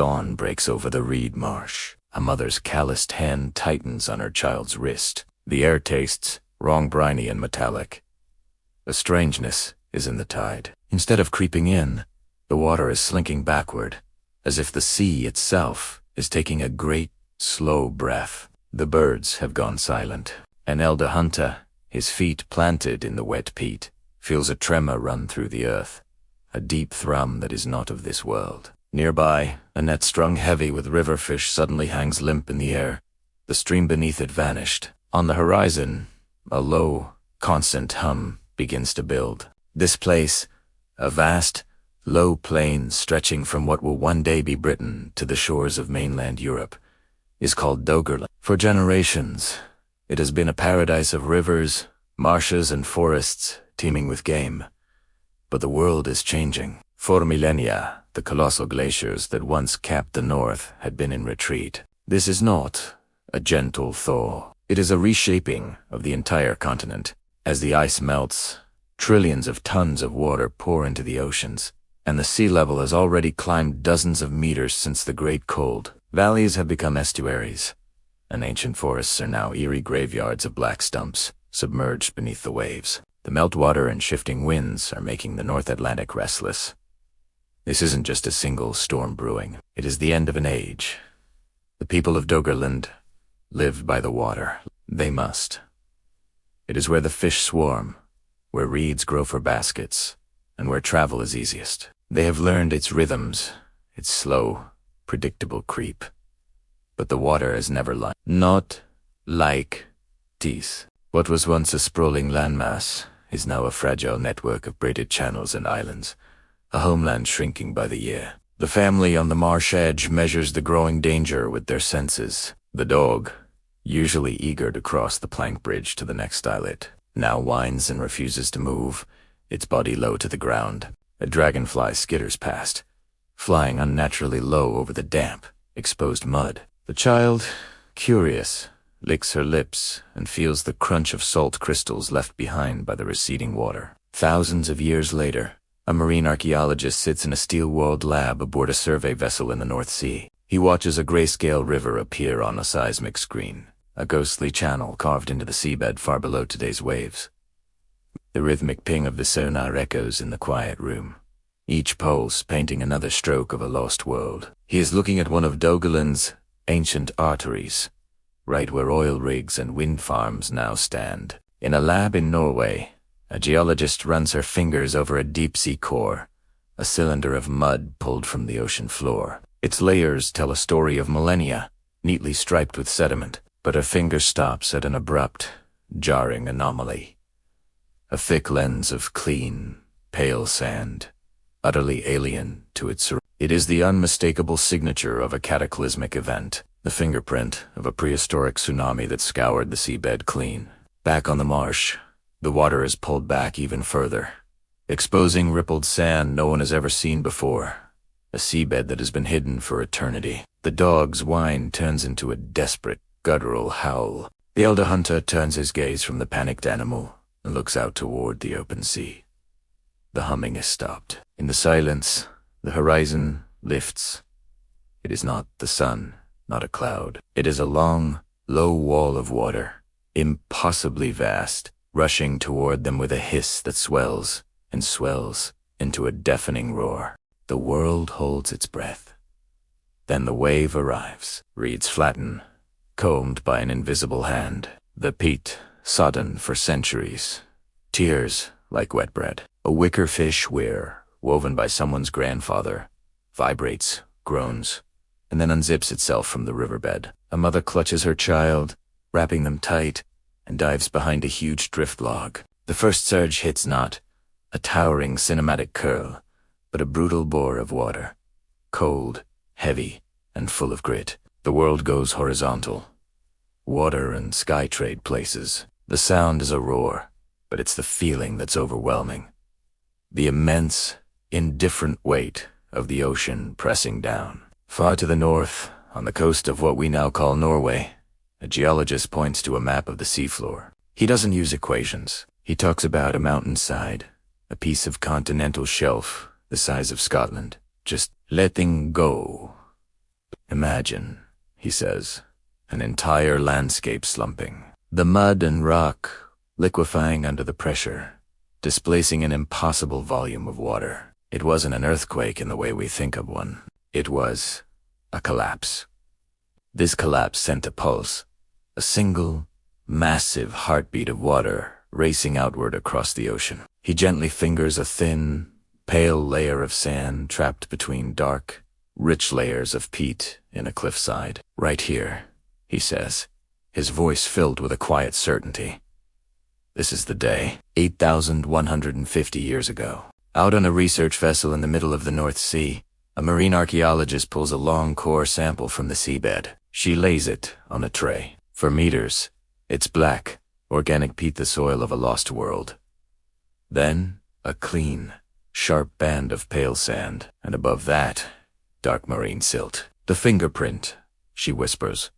Dawn breaks over the reed marsh. A mother's calloused hand tightens on her child's wrist. The air tastes wrong, briny and metallic. A strangeness is in the tide. Instead of creeping in, the water is slinking backward, as if the sea itself is taking a great, slow breath. The birds have gone silent. An elder hunter, his feet planted in the wet peat, feels a tremor run through the earth, a deep thrum that is not of this world. Nearby, a net strung heavy with river fish suddenly hangs limp in the air. The stream beneath it vanished. On the horizon, a low, constant hum begins to build. This place, a vast, low plain stretching from what will one day be Britain to the shores of mainland Europe, is called Doggerland. For generations, it has been a paradise of rivers, marshes, and forests teeming with game. But the world is changing. For millennia, the colossal glaciers that once capped the north had been in retreat. This is not a gentle thaw. It is a reshaping of the entire continent. As the ice melts, trillions of tons of water pour into the oceans, and the sea level has already climbed dozens of meters since the Great Cold. Valleys have become estuaries, and ancient forests are now eerie graveyards of black stumps, submerged beneath the waves. The meltwater and shifting winds are making the North Atlantic restless. This isn't just a single storm brewing. It is the end of an age. The people of Doggerland live by the water. They must. It is where the fish swarm, where reeds grow for baskets, and where travel is easiest. They have learned its rhythms, its slow, predictable creep. But the water has never lied. Not like teeth. What was once a sprawling landmass is now a fragile network of braided channels and islands, a homeland shrinking by the year. The family on the marsh edge measures the growing danger with their senses. The dog, usually eager to cross the plank bridge to the next islet, now whines and refuses to move, its body low to the ground. A dragonfly skitters past, flying unnaturally low over the damp, exposed mud. The child, curious, licks her lips and feels the crunch of salt crystals left behind by the receding water. Thousands of years later, a marine archaeologist sits in a steel-walled lab aboard a survey vessel in the North Sea. He watches a grayscale river appear on a seismic screen, a ghostly channel carved into the seabed far below today's waves. The rhythmic ping of the sonar echoes in the quiet room, each pulse painting another stroke of a lost world. He is looking at one of Doggerland's ancient arteries, right where oil rigs and wind farms now stand. In a lab in Norway, a geologist runs her fingers over a deep-sea core, a cylinder of mud pulled from the ocean floor. Its layers tell a story of millennia, neatly striped with sediment, but her finger stops at an abrupt, jarring anomaly. A thick lens of clean, pale sand, utterly alien to its surroundings. It is the unmistakable signature of a cataclysmic event, the fingerprint of a prehistoric tsunami that scoured the seabed clean. Back on the marsh, the water is pulled back even further, exposing rippled sand no one has ever seen before, a seabed that has been hidden for eternity. The dog's whine turns into a desperate, guttural howl. The elder hunter turns his gaze from the panicked animal and looks out toward the open sea. The humming is stopped. In the silence, the horizon lifts. It is not the sun, not a cloud. It is a long, low wall of water, impossibly vast, rushing toward them with a hiss that swells and swells into a deafening roar. The world holds its breath. Then the wave arrives. Reeds flatten, combed by an invisible hand. The peat, sodden for centuries. Tears like wet bread. A wicker fish weir, woven by someone's grandfather, vibrates, groans, and then unzips itself from the riverbed. A mother clutches her child, wrapping them tight, and dives behind a huge drift log. The first surge hits not a towering cinematic curl, but a brutal bore of water, cold, heavy, and full of grit. The world goes horizontal. Water and sky trade places. The sound is a roar, but it's the feeling that's overwhelming. The immense, indifferent weight of the ocean pressing down. Far to the north, on the coast of what we now call Norway, a geologist points to a map of the seafloor. He doesn't use equations. He talks about a mountainside, a piece of continental shelf the size of Scotland, just letting go Imagine, he says, an entire landscape slumping. The mud and rock liquefying under the pressure, displacing an impossible volume of water. It wasn't an earthquake in the way we think of one. It was a collapse. This collapse sent a pulse, a single, massive heartbeat of water racing outward across the ocean. He gently fingers a thin, pale layer of sand trapped between dark, rich layers of peat in a cliffside. Right here, he says, his voice filled with a quiet certainty. This is the day, 8,150 years ago. Out on a research vessel in the middle of the North Sea, a marine archaeologist pulls a long core sample from the seabed. She lays it on a tray. For meters, it's black, organic peat, the soil of a lost world. Then, a clean, sharp band of pale sand, and above that, dark marine silt. The fingerprint, she whispers,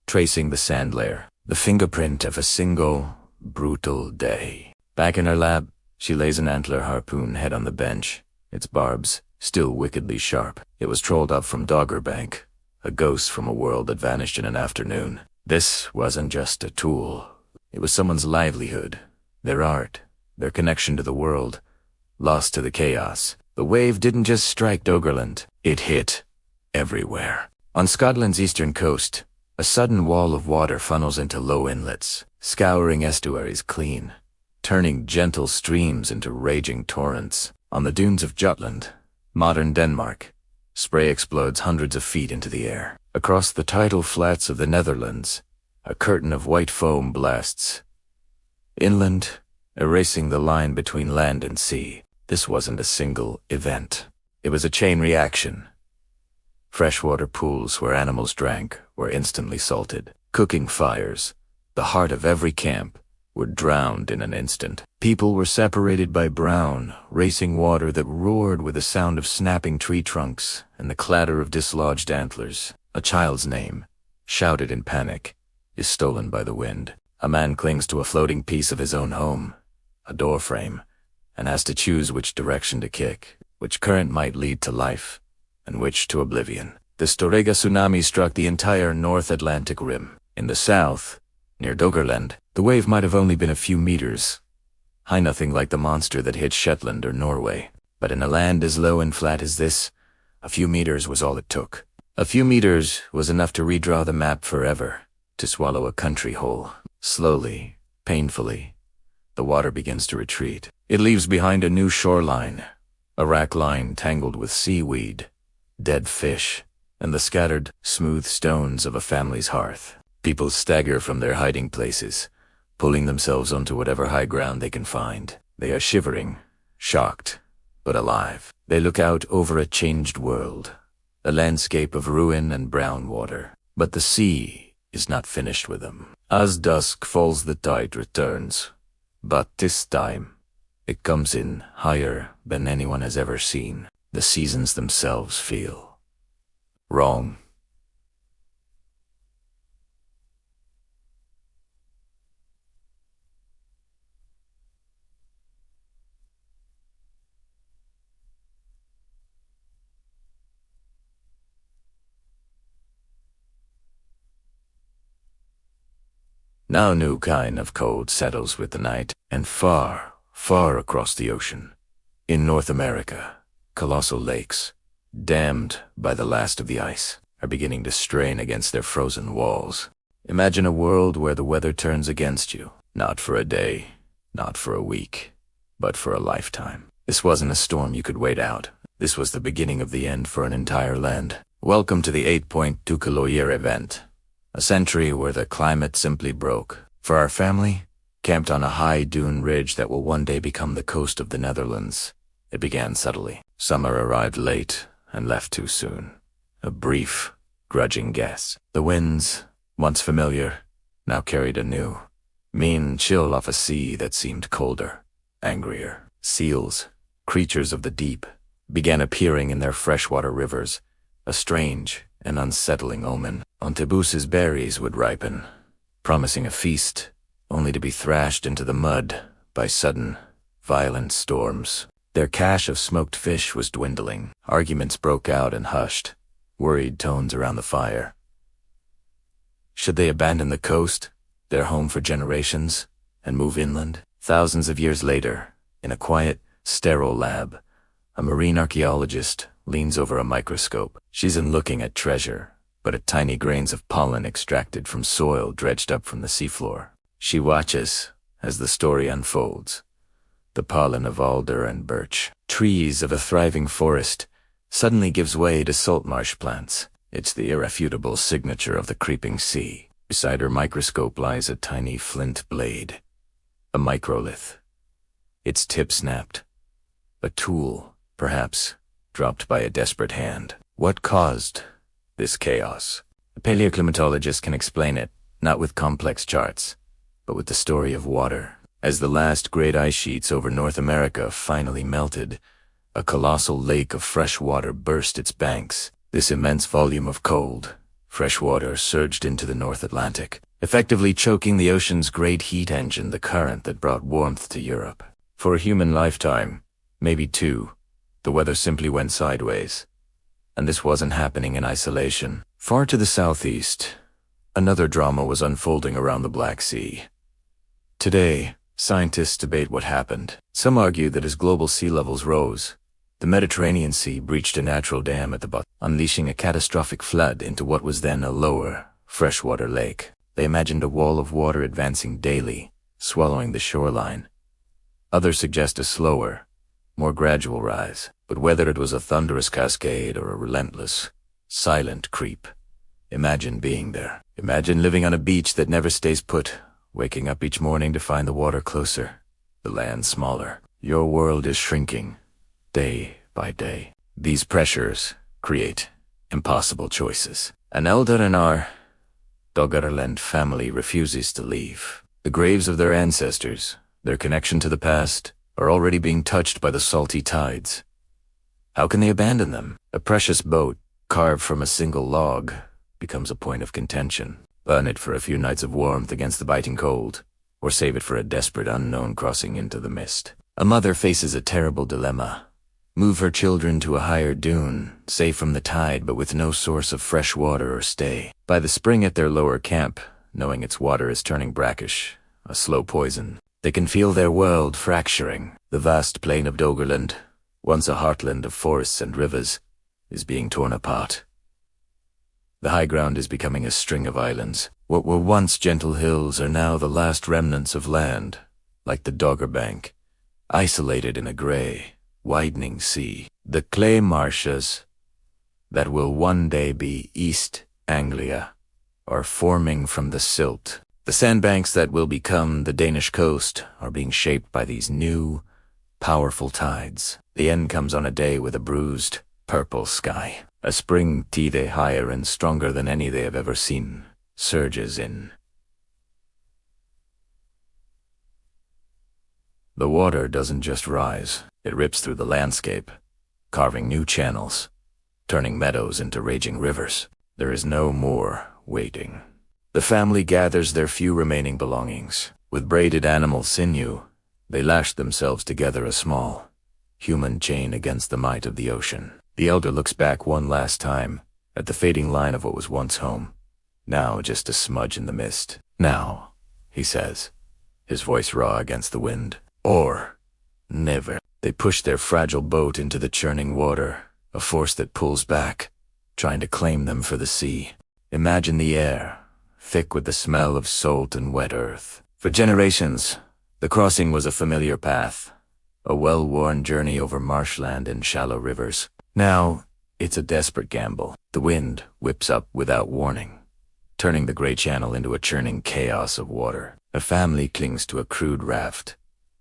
tracing the sand layer. The fingerprint of a single, brutal day. Back in her lab, she lays an antler harpoon head on the bench, its barbs still wickedly sharp. It was trolled up from Doggerland, a ghost from a world that vanished in an afternoon. This wasn't just a tool. It was someone's livelihood, their art, their connection to the world, lost to the chaos. The wave didn't just strike Doggerland, it hit everywhere. On Scotland's eastern coast, a sudden wall of water funnels into low inlets, scouring estuaries clean, turning gentle streams into raging torrents. On the dunes of Jutland, modern Denmark, spray explodes hundreds of feet into the air. Across the tidal flats of the Netherlands, a curtain of white foam blasts inland, erasing the line between land and sea. This wasn't a single event. It was a chain reaction. Freshwater pools where animals drank were instantly salted. Cooking fires, the heart of every camp, were drowned in an instant. People were separated by brown, racing water that roared with the sound of snapping tree trunks and the clatter of dislodged antlers. A child's name, shouted in panic, is stolen by the wind. A man clings to a floating piece of his own home, a door frame, and has to choose which direction to kick, which current might lead to life, and which to oblivion. The Storegga tsunami struck the entire North Atlantic rim. In the south, near Doggerland, the wave might have only been a few meters, high, nothing like the monster that hit Shetland or Norway. But in a land as low and flat as this, a few meters was all it took. A few meters was enough to redraw the map forever, to swallow a country whole. Slowly, painfully, the water begins to retreat. It leaves behind a new shoreline, a rack line tangled with seaweed, dead fish, and the scattered, smooth stones of a family's hearth. People stagger from their hiding places, pulling themselves onto whatever high ground they can find. They are shivering, shocked, but alive. They look out over a changed world, a landscape of ruin and brown water. But the sea is not finished with them. As dusk falls, the tide returns. But this time, it comes in higher than anyone has ever seen. The seasons themselves feel wrong. Now a new kind of cold settles with the night, and far, far across the ocean, in North America, colossal lakes, dammed by the last of the ice, are beginning to strain against their frozen walls. Imagine a world where the weather turns against you, not for a day, not for a week, but for a lifetime. This wasn't a storm you could wait out. This was the beginning of the end for an entire land. Welcome to the 8.2 kiloyear event. A century where the climate simply broke. For our family, camped on a high dune ridge that will one day become the coast of the Netherlands, it began subtly. Summer arrived late and left too soon. A brief, grudging guess. The winds, once familiar, now carried a new, mean chill off a sea that seemed colder, angrier. Seals, creatures of the deep, began appearing in their freshwater rivers, a strange and unsettling omen. Ontibus's berries would ripen, promising a feast, only to be thrashed into the mud by sudden, violent storms. Their cache of smoked fish was dwindling. Arguments broke out and hushed. worried tones around the fire. Should they abandon the coast, their home for generations, and move inland? Thousands of years later, in a quiet, sterile lab, a marine archaeologist leans over a microscope. She isn't looking at treasure, but at tiny grains of pollen extracted from soil dredged up from the seafloor. She watches as the story unfolds. The pollen of alder and birch, trees of a thriving forest, suddenly gives way to salt marsh plants. It's the irrefutable signature of the creeping sea. Beside her microscope lies a tiny flint blade, a microlith. Its tip snapped. A tool, perhaps, dropped by a desperate hand. What caused this chaos? A paleoclimatologist can explain it, not with complex charts, but with the story of water. As the last great ice sheets over North America finally melted, a colossal lake of fresh water burst its banks. This immense volume of cold, fresh water surged into the North Atlantic, effectively choking the ocean's great heat engine, the current that brought warmth to Europe. For a human lifetime, maybe two, the weather simply went sideways. And this wasn't happening in isolation. Far to the southeast, another drama was unfolding around the Black Sea. Today, scientists debate what happened. Some argue that as global sea levels rose, the Mediterranean Sea breached a natural dam at the bottom, unleashing a catastrophic flood into what was then a lower, freshwater lake. They imagined a wall of water advancing daily, swallowing the shoreline. Others suggest a slower, more gradual rise, but whether it was a thunderous cascade or a relentless, silent creep, imagine being there. Imagine living on a beach that never stays put, waking up each morning to find the water closer, the land smaller. Your world is shrinking, day by day. These pressures create impossible choices. An elder in our Doggerland family refuses to leave. The graves of their ancestors, their connection to the past, are already being touched by the salty tides. How can they abandon them? A precious boat, carved from a single log, becomes a point of contention. Burn it for a few nights of warmth against the biting cold, or save it for a desperate unknown crossing into the mist. A mother faces a terrible dilemma. Move her children to a higher dune, safe from the tide but with no source of fresh water or stay. By the spring at their lower camp, knowing its water is turning brackish, a slow poison, they can feel their world fracturing. The vast plain of Doggerland, once a heartland of forests and rivers, is being torn apart. The high ground is becoming a string of islands. What were once gentle hills are now the last remnants of land, like the Dogger Bank, isolated in a grey, widening sea. The clay marshes that will one day be East Anglia are forming from the silt. The sandbanks that will become the Danish coast are being shaped by these new, powerful tides. The end comes on a day with a bruised, purple sky. A spring tide higher and stronger than any they have ever seen surges in. The water doesn't just rise, it rips through the landscape, carving new channels, turning meadows into raging rivers. There is no more waiting. The family gathers their few remaining belongings. With braided animal sinew, they lash themselves together a small, human chain against the might of the ocean. The elder looks back one last time at the fading line of what was once home, now just a smudge in the mist. Now, he says, his voice raw against the wind, or never. They push their fragile boat into the churning water, a force that pulls back, trying to claim them for the sea. Imagine the air, thick with the smell of salt and wet earth. For generations, the crossing was a familiar path, a well-worn journey over marshland and shallow rivers. Now, it's a desperate gamble. The wind whips up without warning, turning the gray channel into a churning chaos of water. A family clings to a crude raft,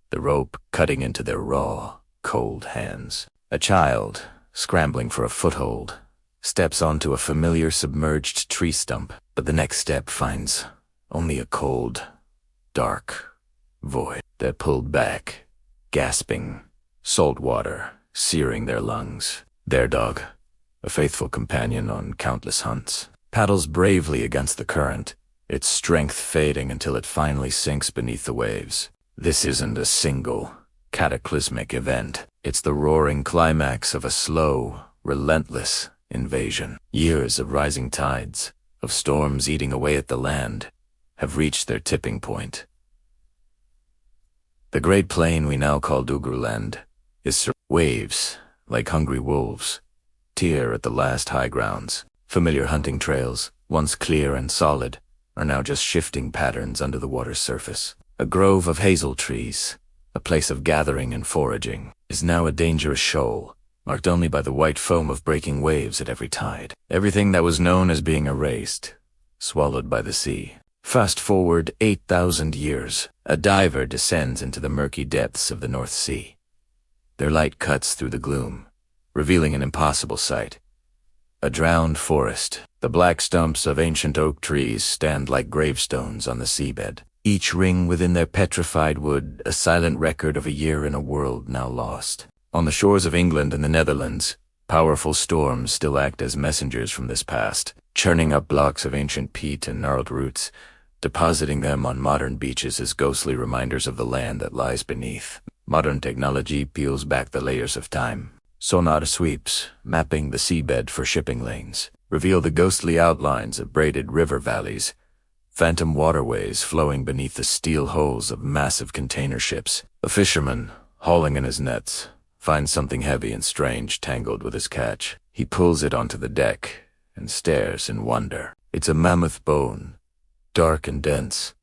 the rope cutting into their raw, cold hands. A child, scrambling for a foothold, steps onto a familiar submerged tree stump, but the next step finds only a cold, dark void. They're pulled back, gasping, salt water searing their lungs. Their dog, a faithful companion on countless hunts, paddles bravely against the current, its strength fading until it finally sinks beneath the waves. This isn't a single, cataclysmic event. It's the roaring climax of a slow, relentless, invasion. Years of rising tides, of storms eating away at the land, have reached their tipping point. The great plain we now call Doggerland is waves, like hungry wolves, tear at the last high grounds. Familiar hunting trails, once clear and solid, are now just shifting patterns under the water's surface. A grove of hazel trees, a place of gathering and foraging, is now a dangerous shoal, marked only by the white foam of breaking waves at every tide. Everything that was known as being erased, swallowed by the sea. Fast forward 8,000 years, a diver descends into the murky depths of the North Sea. Their light cuts through the gloom, revealing an impossible sight. A drowned forest. The black stumps of ancient oak trees stand like gravestones on the seabed, each ring within their petrified wood a silent record of a year in a world now lost. On the shores of England and the Netherlands, powerful storms still act as messengers from this past, churning up blocks of ancient peat and gnarled roots, depositing them on modern beaches as ghostly reminders of the land that lies beneath. Modern technology peels back the layers of time. Sonar sweeps, mapping the seabed for shipping lanes, reveal the ghostly outlines of braided river valleys, phantom waterways flowing beneath the steel hulls of massive container ships. A fisherman, hauling in his nets, finds something heavy and strange tangled with his catch. He pulls it onto the deck and stares in wonder. It's a mammoth bone, dark and dense,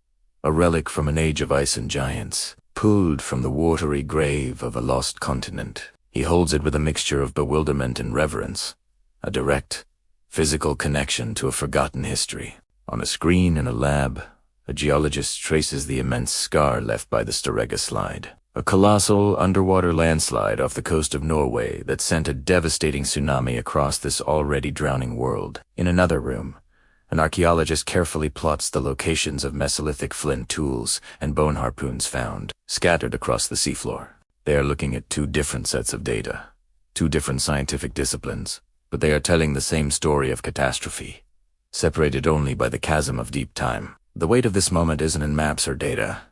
a relic from an age of ice and giants, pulled from the watery grave of a lost continent. He holds it with a mixture of bewilderment and reverence, a direct, physical connection to a forgotten history. On a screen in a lab, a geologist traces the immense scar left by the Storegga Slide, a colossal underwater landslide off the coast of Norway that sent a devastating tsunami across this already drowning world. In another room, an archaeologist carefully plots the locations of Mesolithic flint tools and bone harpoons found, scattered across the seafloor. They are looking at two different sets of data, two different scientific disciplines, but they are telling the same story of catastrophe, separated only by the chasm of deep time. The weight of this moment isn't in maps or data,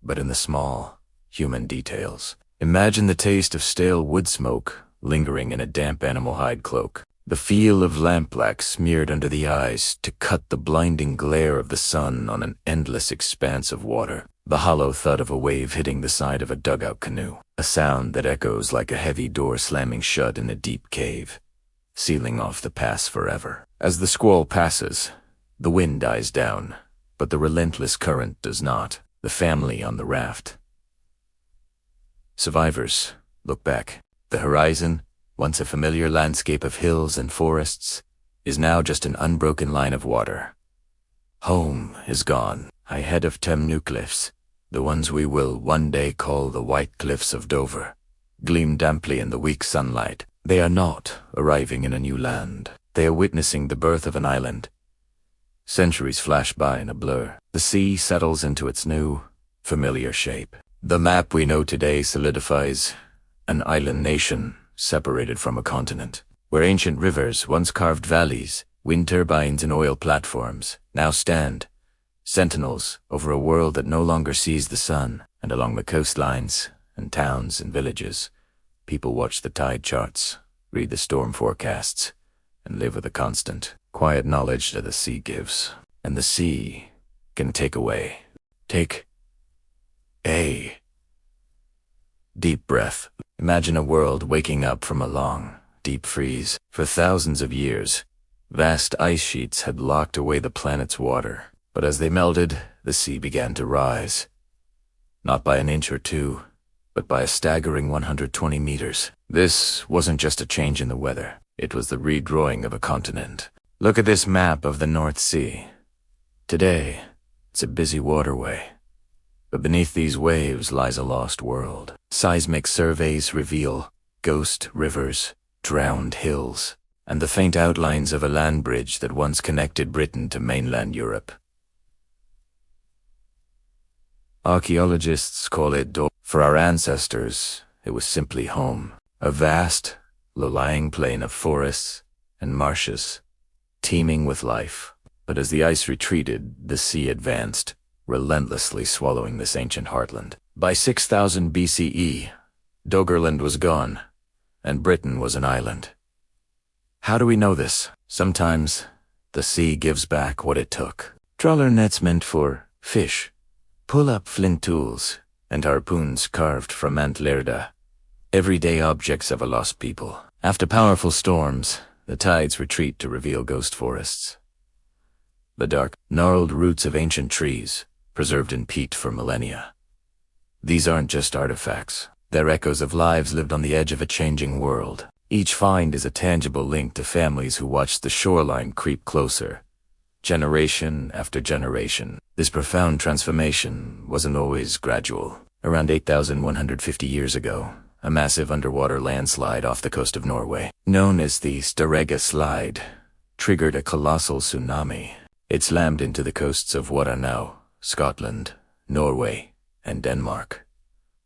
but in the small, human details. Imagine the taste of stale wood smoke lingering in a damp animal hide cloak, the feel of lampblack smeared under the eyes to cut the blinding glare of the sun on an endless expanse of water, the hollow thud of a wave hitting the side of a dugout canoe, a sound that echoes like a heavy door slamming shut in a deep cave, sealing off the pass forever. As the squall passes, the wind dies down, but the relentless current does not. The family on the raft. Survivors look back. The horizon, once a familiar landscape of hills and forests, is now just an unbroken line of water. Home is gone. Ahead of Temnu cliffs, the ones we will one day call the White Cliffs of Dover, gleam damply in the weak sunlight. They are not arriving in a new land. They are witnessing the birth of an island. Centuries flash by in a blur. The sea settles into its new, familiar shape. The map we know today solidifies an island nation separated from a continent, where ancient rivers once carved valleys, wind turbines and oil platforms now stand, sentinels over a world that no longer sees the sun. And along the coastlines and towns and villages, people watch the tide charts, read the storm forecasts, and live with a constant, quiet knowledge that the sea gives. And the sea can take away. Take a deep breath. Imagine a world waking up from a long, deep freeze. For thousands of years, vast ice sheets had locked away the planet's water. But as they melted, the sea began to rise. Not by an inch or two, but by a staggering 120 meters. This wasn't just a change in the weather. It was the redrawing of a continent. Look at this map of the North Sea. Today, it's a busy waterway. But beneath these waves lies a lost world. Seismic surveys reveal ghost rivers, drowned hills, and the faint outlines of a land bridge that once connected Britain to mainland Europe. Archaeologists call it Doggerland. For our ancestors, it was simply home. A vast, low-lying plain of forests and marshes, teeming with life. But as the ice retreated, the sea advanced, relentlessly swallowing this ancient heartland. By 6000 BCE, Doggerland was gone, and Britain was an island. How do we know this? Sometimes the sea gives back what it took. Trawler nets meant for fish, pull-up flint tools, and harpoons carved from antler. Everyday objects of a lost people. After powerful storms, the tides retreat to reveal ghost forests. The dark, gnarled roots of ancient trees, preserved in peat for millennia. These aren't just artifacts. They're echoes of lives lived on the edge of a changing world. Each find is a tangible link to families who watched the shoreline creep closer, generation after generation. This profound transformation wasn't always gradual. Around 8,150 years ago, a massive underwater landslide off the coast of Norway, known as the Storegga Slide, triggered a colossal tsunami. It slammed into the coasts of what are now Scotland, Norway, and Denmark,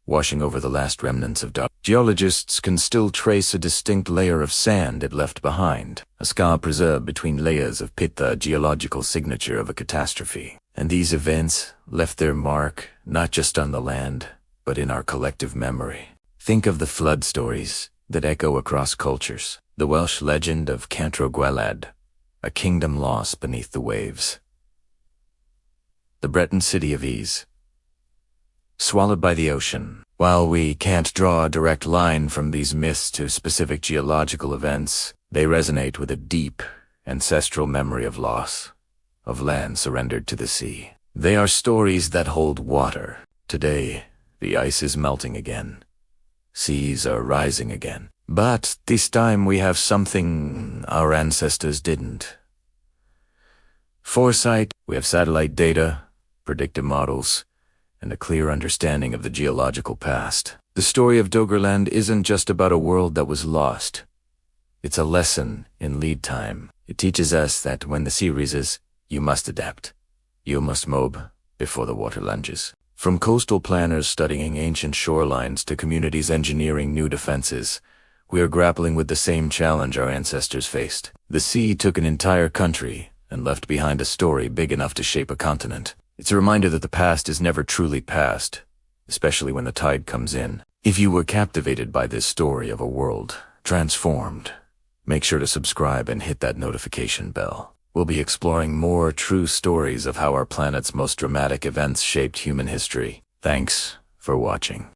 washing over the last remnants of Doggerland. Geologists can still trace a distinct layer of sand it left behind, a scar preserved between layers of peat, the geological signature of a catastrophe. And these events left their mark not just on the land, but in our collective memory. Think of the flood stories that echo across cultures, the Welsh legend of Doggerland, a kingdom lost beneath the waves. The Breton city of Ease, swallowed by the ocean. While we can't draw a direct line from these myths to specific geological events, they resonate with a deep, ancestral memory of loss, of land surrendered to the sea. They are stories that hold water. Today, the ice is melting again. Seas are rising again. But this time we have something our ancestors didn't. Foresight. We have satellite data, predictive models, and a clear understanding of the geological past. The story of Doggerland isn't just about a world that was lost. It's a lesson in lead time. It teaches us that when the sea rises, you must adapt. You must mob before the water lunges. From coastal planners studying ancient shorelines to communities engineering new defenses, we are grappling with the same challenge our ancestors faced. The sea took an entire country and left behind a story big enough to shape a continent. It's a reminder that the past is never truly past, especially when the tide comes in. If you were captivated by this story of a world transformed, make sure to subscribe and hit that notification bell. We'll be exploring more true stories of how our planet's most dramatic events shaped human history. Thanks for watching.